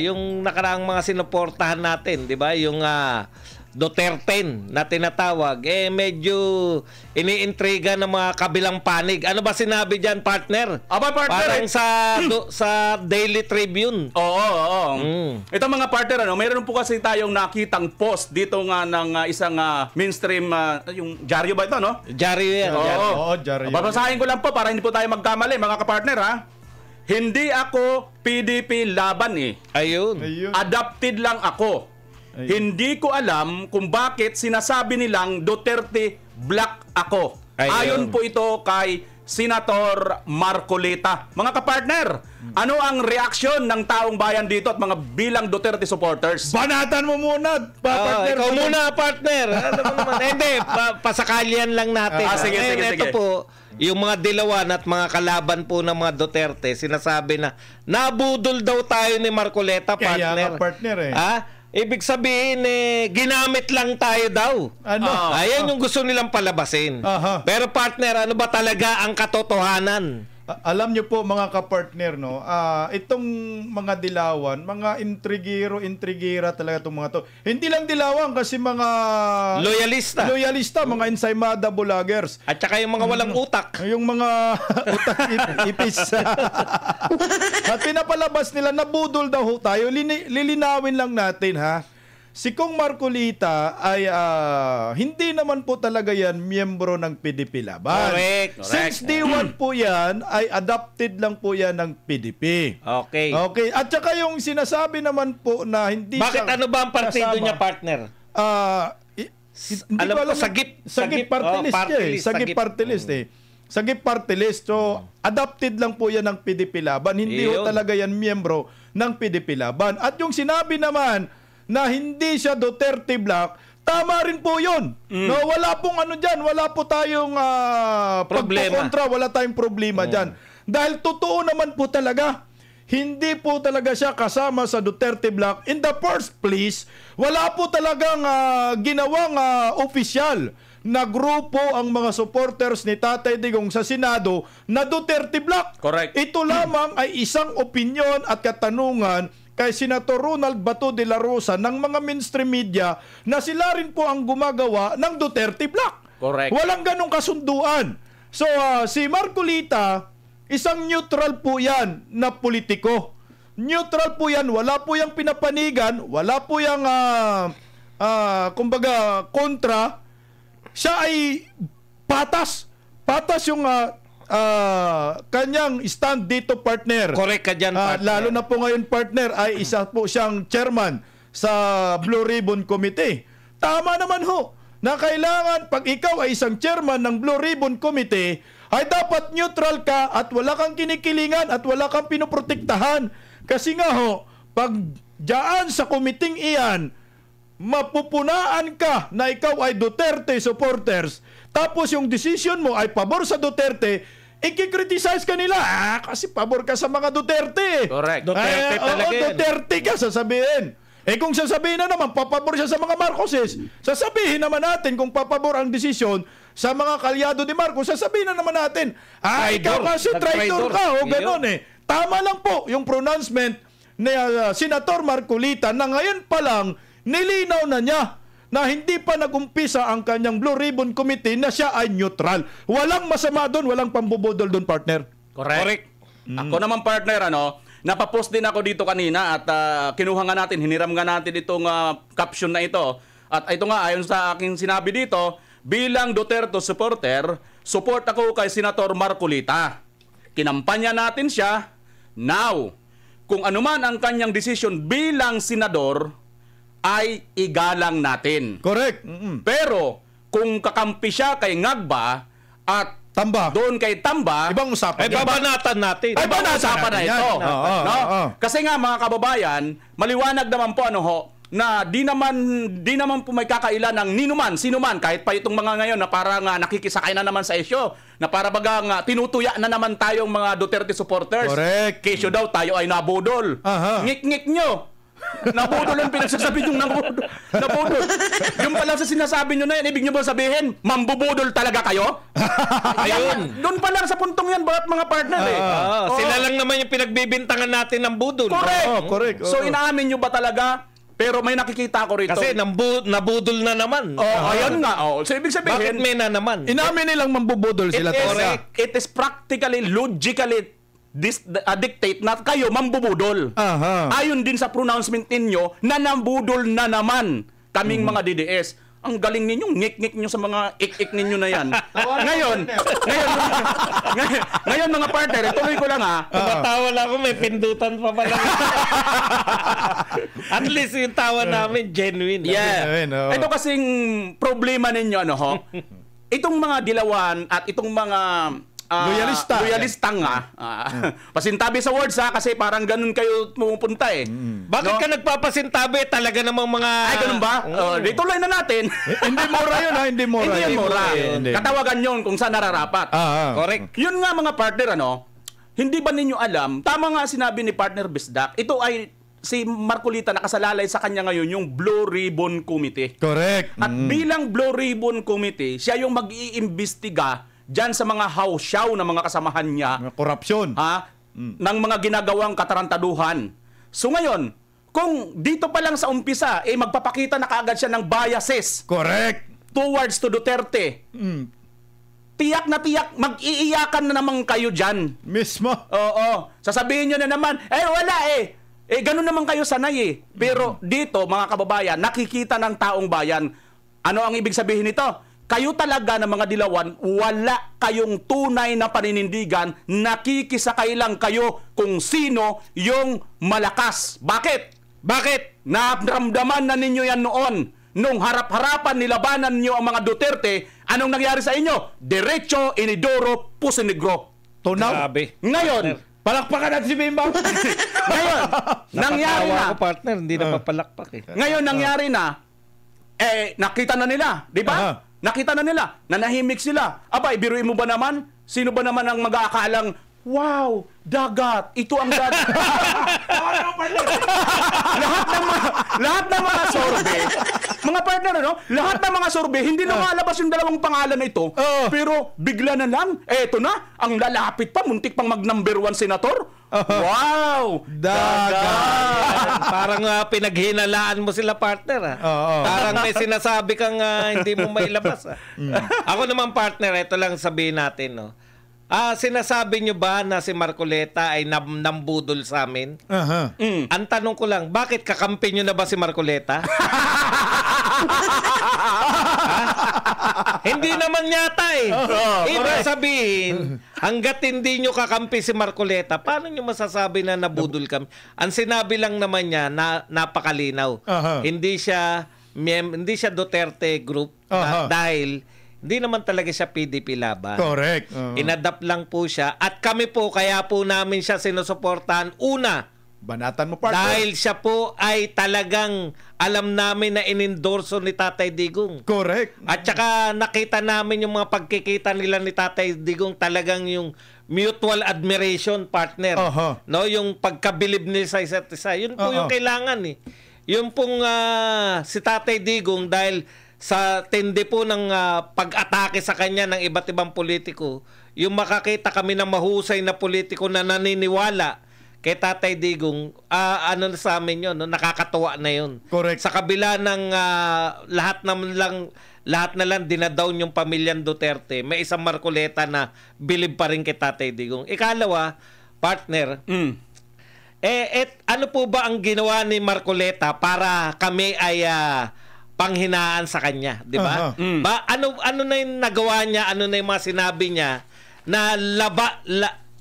yung nakaraang mga sinuportahan natin, di ba? Yung Duterte na tinatawag, medyo iniintriga ng mga kabilang panig. Ano ba sinabi diyan, partner? Parang sa Daily Tribune. Oo. Ito mga partner, mayroon po kasi tayong nakitang post dito nga ng isang mainstream, yung dyaryo ba ito, no? Dyaryo yan. Oo, dyaryo. Babasahin ko lang po para hindi po tayo magkamali, mga kapartner, ha? Hindi ako PDP laban Ayun. Adopted lang ako. Hindi ko alam kung bakit sinasabi nilang Duterte black ako. Ayon po ito kay Senator Marcolita. Mga kapartner, ano ang reaksyon ng taong bayan dito at mga bilang Duterte supporters? Banatan mo muna, partner. Ikaw muna, partner. Ano mo naman? Hindi, pasakalian lang natin. Sige. Ito po, yung mga dilawan at mga kalaban po ng mga Duterte, sinasabi na nabudol daw tayo ni Marcoleta, partner. Kaya partner Ibig sabihin, ginamit lang tayo daw. Ayan yung gusto nilang palabasin. Pero partner, ano ba talaga ang katotohanan? Alam nyo po mga kapartner, no? Itong mga dilawan, mga intrigira talaga itong mga to. Hindi lang dilawan kasi mga loyalista, mga ensaymada vloggers. At saka yung mga walang utak. Yung mga utak ipis. At pinapalabas nila, nabudol daw tayo. Lilinawin lang natin, ha? Si Kong Marcolita ay hindi naman po talaga yan miyembro ng PDP Laban. Correct. Since day one po yan, ay adopted lang po yan ng PDP. Okay. At saka yung sinasabi naman po na hindi Bakit ano ba ang partido niya, partner? Alam ko, Sagip Party List. Sagip Party List Sagip Party List. So, adopted lang po yan ng PDP Laban. Hindi ho talaga yan miyembro ng PDP Laban. At yung sinabi naman na hindi siya Duterte Black, tama rin po yun. No, wala pong ano dyan, wala po tayong pagpakontra, wala tayong problema dyan. Dahil totoo naman po talaga, hindi po talaga siya kasama sa Duterte Black in the first place. Wala po talagang ginawang opisyal na grupo ang mga supporters ni Tatay Digong sa Senado na Duterte Black. Correct. Ito lamang ay isang opinyon at katanungan kay Senator Ronald Bato de la Rosa ng mga mainstream media na sila rin po ang gumagawa ng Duterte Black. Correct. Walang ganong kasunduan. So, si Marcolita, isang neutral po yan na politiko. Neutral po yan. Wala po yung pinapanigan. Wala po yung, kumbaga, kontra. Siya ay patas. Patas yung kanyang stand dito, partner. Correct ka dyan, partner. Lalo na po ngayon, partner, ay isa po siyang chairman sa Blue Ribbon Committee. Tama naman ho na kailangan pag ikaw ay isang chairman ng Blue Ribbon Committee, ay dapat neutral ka at wala kang kinikilingan at wala kang pinoprotektahan. Kasi nga ho, pag dyan sa committee iyan, mapupunaan ka na ikaw ay Duterte supporters, tapos yung decision mo ay pabor sa Duterte, i-criticize ka nila. Kasi pabor ka sa mga Duterte. Correct. Duterte talaga yan. Duterte ka, sasabihin. Kung sasabihin na naman, papabor siya sa mga Marcoses, sasabihin naman natin kung papabor ang desisyon sa mga kalyado ni Marcos, sasabihin na naman natin, ikaw kasi traitor ka, o gano'n Tama lang po yung pronouncement ni Senator Marcolita na ngayon pa lang, nilinaw na niya na hindi pa nag-umpisa ang kanyang Blue Ribbon Committee na siya ay neutral. Walang masama doon, walang pambubudol doon, partner. Correct. Ako naman, partner, napapost din ako dito kanina at kinuha nga natin, hiniram nga natin itong caption na ito. At ito nga, ayon sa aking sinabi dito, bilang Duterte supporter, support ako kay Senator Marcolita. Kinampanya natin siya. Now, kung anuman ang kanyang desisyon bilang senador, ay igalang natin. Correct. Pero, kung kakampi siya kay Ngagba at Tamba. doon kay Tamba, Ibang usapan. Babanatan natin. Ay, usapan na ito. Kasi nga, mga kababayan, maliwanag naman po na di naman po may kakaila ng sinuman, kahit pa itong mga ngayon na parang nakikisakay na naman sa isyo, na para bagang tinutuya na naman tayong mga Duterte supporters. Correct. Kesyo daw tayo ay nabudol. Ngik-ngik nyo. Nabudol ang pinagsasabi yung nabudol. Nabudol. Yung pala sa sinasabi nyo na yan, ibig nyo ba sabihin, mambubudol talaga kayo? Ayun. Doon pa lang sa puntong yan, mga partner eh. Sila lang naman yung pinagbibintangan natin ng budol. Correct. Correct. So inaamin nyo ba talaga? Pero may nakikita ko rito. Kasi nabudol na naman. Ayun nga. So ibig sabihin, Bakit may na naman? Inamin nilang mambubudol sila talaga. it is practically, logically dictate na kayo mambubudol. Ayon din sa pronouncement ninyo na nambudol na naman kaming mga DDS. Ang galing ninyo, ngik-ngik nyo sa mga ik-ik ninyo na yan. Ngayon mga partner, tuloy ko lang Tumatawa lang ako, may pindutan pa pala. At least yung tawa namin, genuine. Yeah. Ito kasing problema ninyo, itong mga dilawan at itong mga loyalista nga. Pasintabi sa words kasi parang ganun kayo pumupunta eh. Bakit ka nagpapasintabi? Talaga namang mga... Ay, ganun ba? Dituloy na natin. Hindi mura yun Hindi mura. Hindi mura. Katawagan yun kung saan nararapat. Correct. Yun nga mga partner, hindi ba ninyo alam, tama nga sinabi ni partner Bisdak, ito ay si Marcolita nakasalalay sa kanya ngayon yung Blue Ribbon Committee. Correct. At bilang Blue Ribbon Committee, siya yung mag-iimbestiga dyan sa mga hausyaw na mga kasamahan niya. Korupsyon. Ng mga ginagawang katarantaduhan. So ngayon, kung dito pa lang sa umpisa, magpapakita na kaagad siya ng biases. Correct. Towards to Duterte. Tiyak na tiyak, mag-iiyakan na naman kayo dyan. Mismo. Oo. Sasabihin nyo na naman, wala ganun naman kayo sanay Pero dito, mga kababayan, nakikita ng taong bayan. Ano ang ibig sabihin nito? Kayo talaga ng mga dilawan, wala kayong tunay na paninindigan, nakikisakay lang kayo kung sino yung malakas. Bakit? Naramdaman na ninyo yan noon. Nung harap-harapan nilabanan nyo ang mga Duterte, anong nangyari sa inyo? Derecho, inidoro, puso negro. Tunaw. Ngayon, palakpakan natin si Bimbang. Ngayon, nangyari na. Ako partner, hindi na papalakpak Ngayon, nangyari na, nakita na nila, di ba? Nakita na nila, nanahimik sila. Abay, biruin mo ba naman? Sino ba naman ang mag-aakalang, wow, dagat, ito ang dagat. lahat ng mga survey, mga partner, lahat ng mga survey, hindi lumalabas yung dalawang pangalan na ito, pero bigla na lang, eto na, ang lalapit pa, muntik pang mag-number 1 senator. Wow! Dagat! Parang pinaghinalaan mo sila, partner. Parang may sinasabi kang hindi mo mailabas. Ako naman, partner, ito lang sabihin natin. Sinasabi nyo ba na si Marcoleta ay nambudol sa amin? Ang tanong ko lang, bakit kakampi nyo na ba si Marcoleta? Hindi naman yata Ibig sabihin, hanggat hindi nyo kakampi si Marcoleta, paano nyo masasabi na nabudol kami? Ang sinabi lang naman niya na napakalinaw. Hindi siya Duterte group dahil hindi naman talaga siya PDP laban. Correct. Inadapt lang po siya at kami po kaya po namin siya sinusuportahan. Una, banatan mo, partner. dahil siya po ay talagang alam namin na inendorso ni Tatay Digong. Correct. At saka nakita namin yung mga pagkikita nila ni Tatay Digong, talagang yung mutual admiration, partner. No, yung pagkabilib nila sa isa't isa. Yun po yung kailangan Yung pong si Tatay Digong dahil sa tindi po ng pag-atake sa kanya ng iba't ibang politiko, yung makakita kami ng mahusay na politiko na naniniwala kay Tatay Digong, sa amin yun, nakakatuwa na yun. Correct. Sa kabila ng lahat na lang dinadown yung pamilyang Duterte, may isang Marcoleta na bilib pa rin kay Tatay Digong. Ikalawa, partner, ano po ba ang ginawa ni Marcoleta para kami ay panghinaan sa kanya, di ba? Ano na yung nagawa niya, ano na yung mga sinabi niya na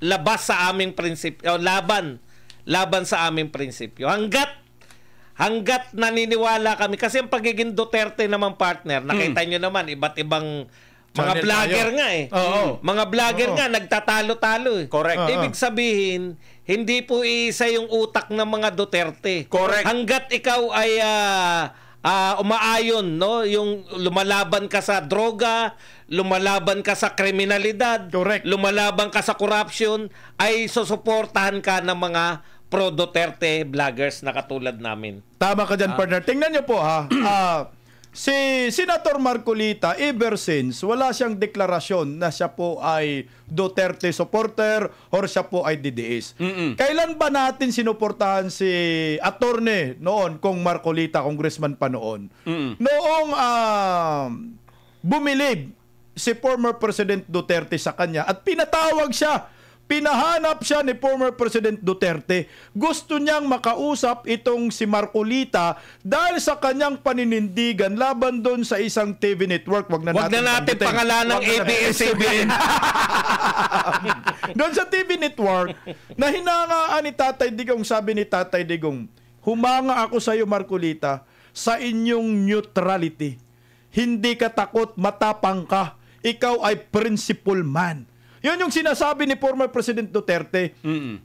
labas sa aming prinsipyo, laban sa aming prinsipyo. Hanggat naniniwala kami, kasi ang pagiging Duterte naman, partner, nakita nyo naman, iba't ibang mga vlogger nga Mga vlogger nga, nagtatalo-talo Correct. Ibig sabihin, hindi po isa yung utak ng mga Duterte. Correct. Hanggat ikaw ay umaayon, yung lumalaban ka sa droga, lumalaban ka sa kriminalidad, Correct. lumalaban ka sa corruption, ay susuportahan ka ng mga pro-Duterte vloggers na katulad namin. Tama ka dyan, partner. Tingnan nyo po ha. Si Senator Marcolita, ever since, wala siyang deklarasyon na siya po ay Duterte supporter or siya po ay DDS. Kailan ba natin sinuportahan si attorney noon, kung Marcolita, congressman pa noon? Noong bumilib si former President Duterte sa kanya at pinatawag siya, pinahanap siya ni former President Duterte. Gusto niyang makausap itong si Marcolita dahil sa kanyang paninindigan laban doon sa isang TV network. Wag na natin pangalan ng ABS-CBN. Doon sa TV network, na hinangaan ni Tatay Digong, sabi ni Tatay Digong, humanga ako sa iyo, Marcolita, sa inyong neutrality. Hindi ka takot, matapang ka. Ikaw ay principle man. Yun yung sinasabi ni former President Duterte.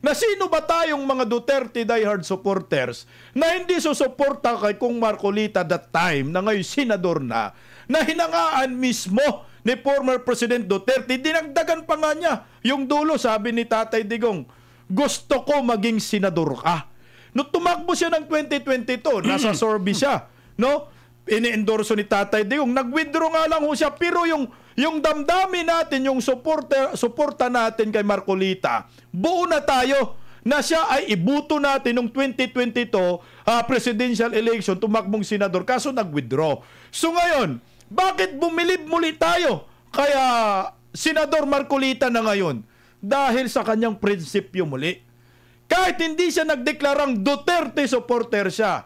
Na sino ba tayong mga Duterte diehard supporters na hindi susuporta kay Kung Marcolita that time, na ngayon senador na hinangaan mismo ni former President Duterte. Dinagdagan pa nga niya yung dulo, sabi ni Tatay Digong, gusto ko maging senador ka. No, tumakbo siya ng 2022, nasa Sorby siya, no? Ini-endorso ni Tatay Digong, nag-withdraw nga lang ho siya, pero yung damdamin natin, yung suporta natin kay Marcolita, buo na tayo na siya ay ibuto natin noong 2022 presidential election, tumakbong senador, kaso nag-withdraw. So ngayon, bakit bumilib muli tayo kaya Senador Marcolita na ngayon? Dahil sa kanyang prinsipyo muli. Kahit hindi siya nagdeklarang Duterte supporter siya,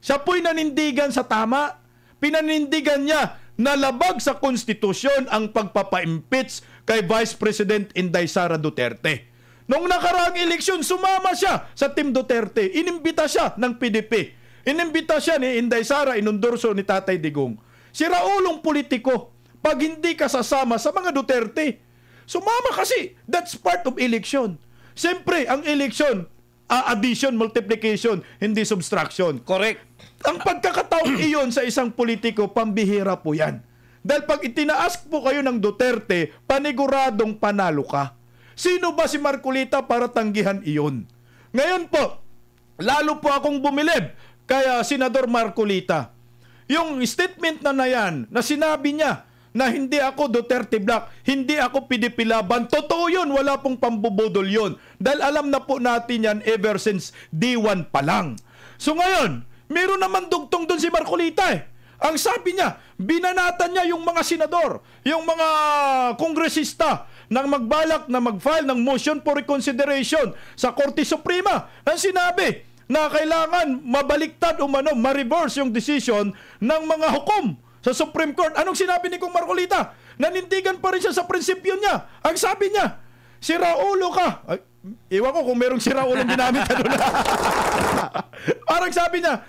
siya po'y nanindigan sa tama. Pinanindigan niya na labag sa konstitusyon ang pagpapa-impeach kay Vice President Inday Sara Duterte. Noong nakaraang eleksyon, sumama siya sa Team Duterte. Inimbita siya ng PDP. Inimbita siya ni Inday Sara, inundorso ni Tatay Digong. Si Raulong politiko, pag hindi ka sasama sa mga Duterte, sumama kasi. That's part of election. Siyempre, ang election, addition, multiplication, hindi subtraction. Correct. Ang pagkakataon iyon sa isang politiko, pambihira po yan. Dahil pag itinaas po kayo ng Duterte, paniguradong panalo ka. Sino ba si Marcolita para tanggihan iyon? Ngayon po, lalo po akong bumilib kaya Senador Marcolita. Yung statement na yan, na sinabi niya na hindi ako Duterte Black, hindi ako PDP Laban, totoo yun, wala pong pambubudol yun. Dahil alam na po natin yan ever since D1 pa lang. So ngayon, meron naman dugtong doon si Marcolita eh. Ang sabi niya, binanatan niya yung mga senador, yung mga kongresista nang magbalak na mag-file ng motion for reconsideration sa Korte Suprema. Ang sinabi na kailangan mabaliktad o ma-reverse yung decision ng mga hukom sa Supreme Court. Anong sinabi ni Kung Marcolita? Nanindigan pa rin siya sa prinsipyo niya. Ang sabi niya, si Raulo ka. Ay, iwan ko kung merong si Raulo ginamit ka doon. Parang sabi niya,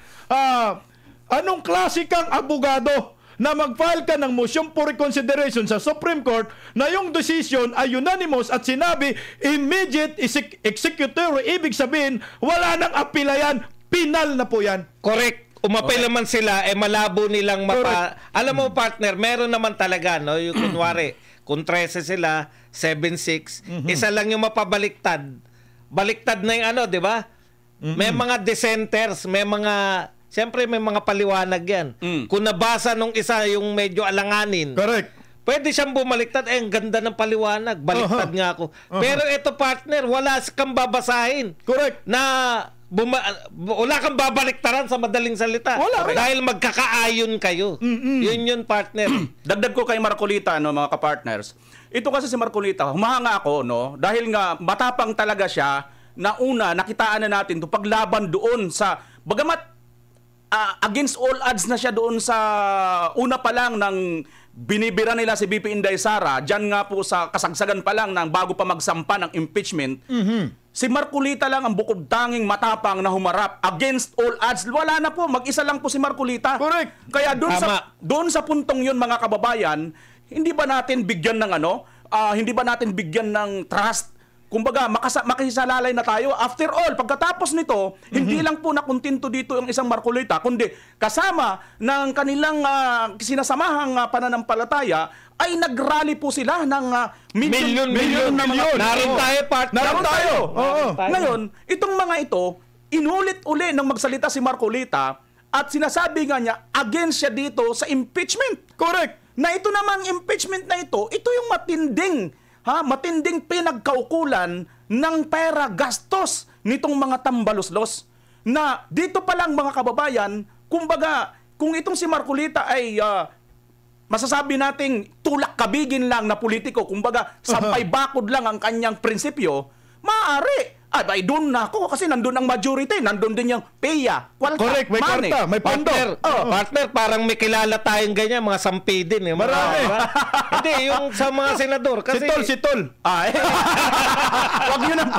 anong klase kang abogado na mag-file ka ng motion for reconsideration sa Supreme Court na yung decision ay unanimous at sinabi immediate executory, ibig sabihin wala nang apila yan, penal na po yan. Correct. Umapil naman sila, malabo nilang Alam mo, partner, meron naman talaga, no? Yung kunwari, kung 13 sila, 7-6, isa lang yung mapabaliktad. Baliktad na yung di ba? May mga dissenters, siyempre may mga paliwanag yan. Kung nabasa nung isa yung medyo alanganin, correct, pwede siyang bumaliktad. Ang ganda ng paliwanag. Baliktad nga ako. Pero ito, partner, wala kang babasahin. Correct. Na wala kang babaliktaran sa madaling salita. Wala. Dahil magkakaayon kayo. Yun, partner. Dagdag ko kay Marcolita, mga kapartners. Ito kasi si Marcolita, humahanga ako, dahil nga matapang talaga siya na una, nakitaan na natin ito paglaban doon sa, bagamat against all odds na siya doon sa una pa lang ng binibira nila si BP Inday Sara, dyan nga po sa kasagsagan pa lang ng bago pa magsampa ng impeachment, si Marcolita lang ang bukod tanging matapang na humarap against all odds. Wala na po, mag-isa lang po si Marcolita. Correct. Kaya doon sa puntong yun, mga kababayan, hindi ba natin bigyan ng hindi ba natin bigyan ng trust kumbaga, makisalalay na tayo. After all, pagkatapos nito, hindi lang po nakuntinto dito ang isang Marcolita, kundi kasama ng kanilang sinasamahang pananampalataya, ay nag-rally po sila ng milyon na mga... Naroon tayo, partner. Naroon tayo. Oo. Ngayon, itong mga ito, inulit-uli ng magsalita si Marcolita at sinasabi nga niya, against siya dito sa impeachment. Correct. Na ito namang impeachment na ito yung matinding pinagkaukulan ng pera gastos nitong mga tambaluslos. Na dito pa lang mga kababayan, kumbaga, kung itong si Marcolita ay masasabi nating tulak kabigin lang na politiko, kumbaga sampay bakod lang ang kanyang prinsipyo, maaari. Ay, doon na ako kasi nandun ang majority, nandun din yung peya, kwalta, correct, may money. kwarta, may pondo. Partner, parang may kilala tayong ganyan, mga sampidin. Marami. Hindi, yung sa mga senador. Kasi, Si Tol. Wag yun ang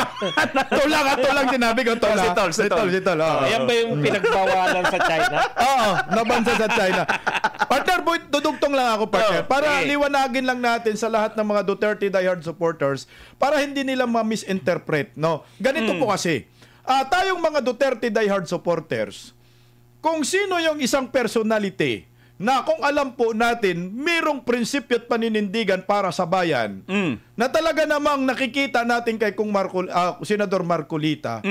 Tol lang sinabi ko. Tol. Si Tol. Ayan ba yung pinagbawalan sa China? Oo, nabansa sa China. Partner, dudugtong lang ako, partner. Para liwanagin lang natin sa lahat ng mga Duterte diehard supporters, para hindi nila ma-misinterpret, no? Ganito po kasi, tayong mga Duterte diehard supporters, kung sino yung isang personality na kung alam po natin, mayroong prinsipyo at paninindigan para sa bayan, na talaga namang nakikita natin kay Senador Marcolita,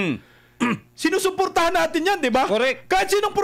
sinusuportahan natin yan, di ba? Correct. Kahit sinong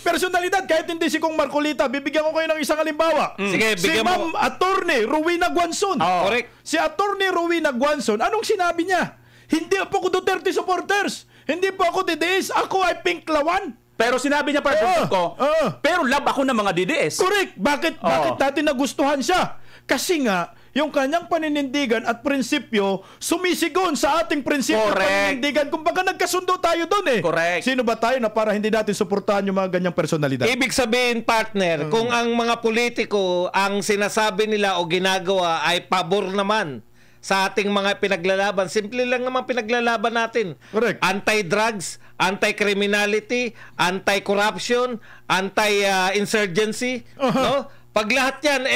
personalidad, kahit hindi si Kong Marcolita, bibigyan ko kayo ng isang halimbawa. Sige, Si bigyan mo. Ma'am Attorney Rowena Guanzon. Correct. Si Attorney Rowena Guanzon, anong sinabi niya? Hindi po ako Duterte supporters. Hindi po ako DDS. Ako ay Pinklawan. Pero sinabi niya partner ko, pero love ako ng mga DDS. Correct. Bakit natin nagustuhan siya? Kasi nga, yung kanyang paninindigan at prinsipyo sumisigon sa ating prinsipyo at paninindigan. Kumbaga nagkasundo tayo doon eh. Correct. Sino ba tayo na para hindi natin suportahan yung mga ganyang personalidad? Ibig sabihin, partner, kung ang mga politiko, ang sinasabi nila o ginagawa ay pabor naman sa ating mga pinaglalaban. Simple lang naman pinaglalaban natin. Correct. Anti-drugs, anti-criminality, anti-corruption, anti-insurgency. No? Pag lahat yan,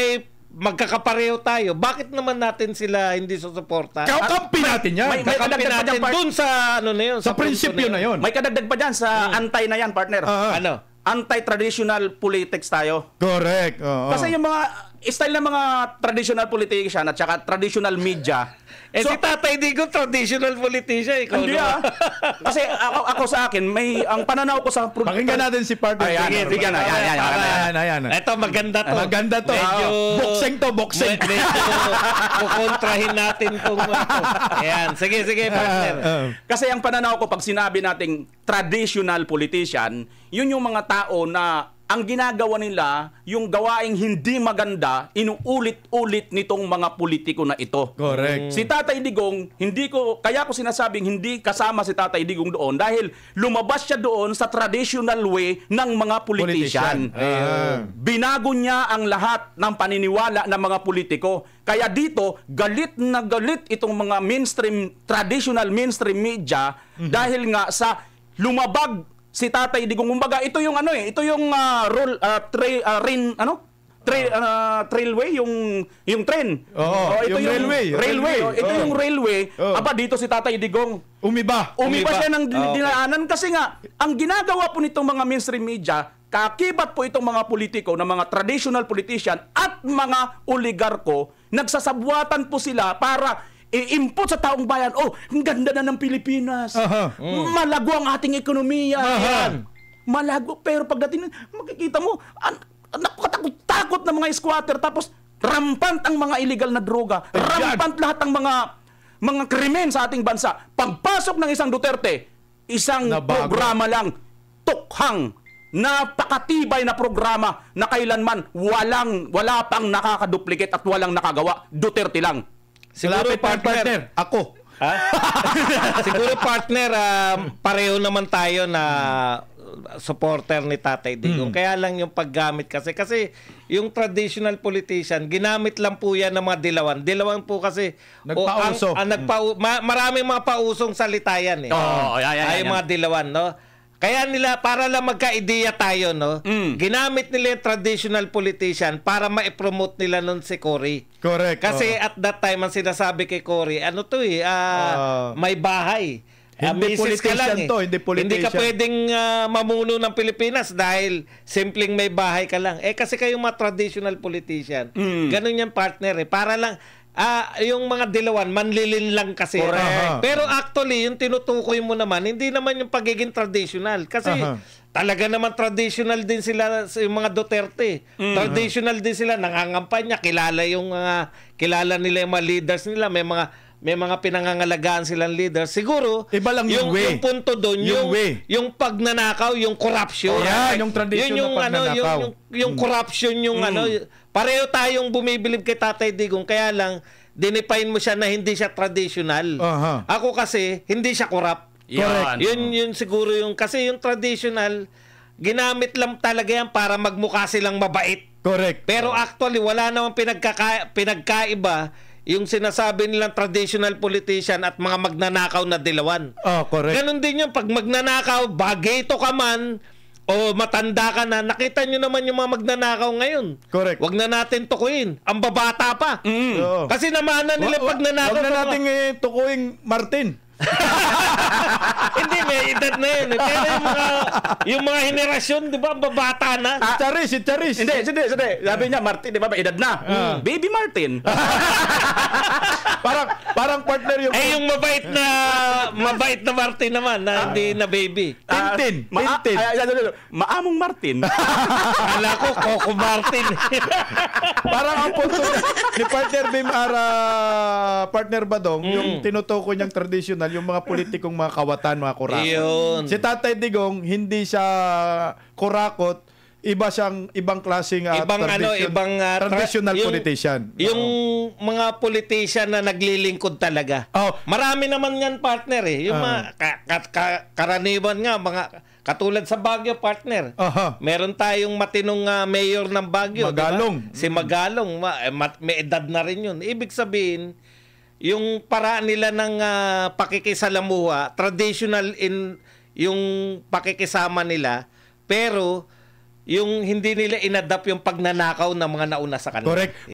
magkakapareho tayo. Bakit naman natin sila hindi susuporta? Kakampi natin yan. May Kakampi kadagdag pa natin dyan, dun sa ano na yun. Sa prinsipyo na yun. May kadagdag pa dyan sa anti na yan, partner. Ano? Anti-traditional politics tayo. Correct. Kasi yung mga style ng mga traditional politician at saka traditional media. Si Tatay Digong traditional politician. Ikaw Hindi Kasi ako sa akin, ang pananaw ko sa... Pakinggan natin si partner. Sige na. Yan. Ito, maganda to. Maganda to. Boxing. Medyo kukontrahin natin itong... Ayan. Sige, partner. Kasi ang pananaw ko, pag sinabi nating traditional politician, yun yung mga tao na ang ginagawa nila, yung gawaing hindi maganda, inuulit-ulit nitong mga politiko na ito. Correct. Si Tatay Digong, kaya ko sinasabing hindi kasama si Tatay Digong doon dahil lumabas siya doon sa traditional way ng mga politician. Binago niya ang lahat ng paniniwala ng mga politiko. Kaya dito, galit na galit itong mga traditional mainstream media dahil nga sa lumabag si Tatay Digong. Kumbaga, ito yung trailway, yung train. Ito yung railway. Ito yung railway. Aba, dito si Tatay Digong. Umiba siya ng dinaanan kasi nga, ang ginagawa po nitong mga mainstream media, kakibat po itong mga politiko, na mga traditional politician at mga oligarko, nagsasabwatan po sila para i-input sa taong bayan, ang ganda na ng Pilipinas. Malago ang ating ekonomiya. Malago. Pero pagdating, makikita mo, nakakatakot-takot na mga squatter. Tapos, rampant ang mga illegal na droga. Rampant lahat ng mga krimen sa ating bansa. Pagpasok ng isang Duterte, isang programa lang, tukhang, napakatibay na programa na kailanman wala pang nakakaduplicate at walang nakagawa. Duterte lang. Siguro partner. Ako. Siguro partner, pareho naman tayo na supporter ni Tatay Digong. Kaya lang yung paggamit kasi yung traditional politician, ginamit lang po yan ng mga dilawan. Dilawan po kasi nagpauso. Maraming mga pausong salita yan eh. Yan. Ay mga dilawan, no? Kaya nila, para lang magka-ideya tayo, no? Ginamit nila yung traditional politician para ma-promote nila nun si Cory. Correct. Kasi at that time, ang sinasabi kay Cory, ano to may bahay. Hindi Misis ka lang, politician to, hindi politician. Hindi ka pwedeng mamuno ng Pilipinas dahil simpleng may bahay ka lang. Kasi kayong mga traditional politician, ganun yan partner para lang, yung mga dilawan, manlilin lang kasi. Correct. Pero actually, yung tinutukoy mo naman, hindi naman yung pagiging traditional. Kasi talaga naman traditional din sila yung mga Duterte. Traditional din sila, nangangampanya, kilala nila yung mga leaders nila, may mga pinangangalagaan silang leaders. Siguro, iba lang yung way. Yung punto doon, yung pagnanakaw, yung corruption. Yung tradition yung, na pagnanakaw. Yung corruption, yung pareho tayong bumibilib kay Tatay Digong, kaya lang, dinefine mo siya na hindi siya traditional. Ako kasi, hindi siya corrupt. Correct. Yun siguro kasi yung traditional, ginamit lang talaga yan para magmukha silang mabait. Correct. Pero actually, wala namang pinagkaiba yung sinasabi nilang traditional politician at mga magnanakaw na dilawan. Correct. Ganon din yun. Pag magnanakaw, bageto ka man, o matanda ka na, nakita nyo naman yung mga magnanakaw ngayon. Correct. Wag na natin tukuin. Ang babata pa. Kasi namanan nila pag nanakaw. Wag na natin tukuing Martin. Hindi, may edad na yun. Pero yung mga henerasyon, di ba, babata na. Si Charis. Hindi. Sabi niya, Martin, di ba, may edad na. Baby Martin. parang partner yung... yung mabait na Martin naman, na hindi na baby. Tintin. Maamong Martin. Kala ko, Coco Martin. Parang ang punto ni partner Bim partner Badong, yung tinutukoy niyang traditional, yung mga politikong mga kawatan, mga kurakot. Si Tatay Digong, hindi siya kurakot, ibang klaseng traditional politician. Yung mga politician na naglilingkod talaga. Marami naman yan, partner Yung mga karaniwan nga, mga katulad sa Baguio, partner. Meron tayong matinong mayor ng Baguio. Magalong. Diba? Si Magalong, may edad na rin yun. Ibig sabihin, yung paraan nila ng pakikisalamuha, traditional yung pakikisama nila, pero yung hindi nila inadapt yung pagnanakaw ng mga nauna sa kanila. Correct.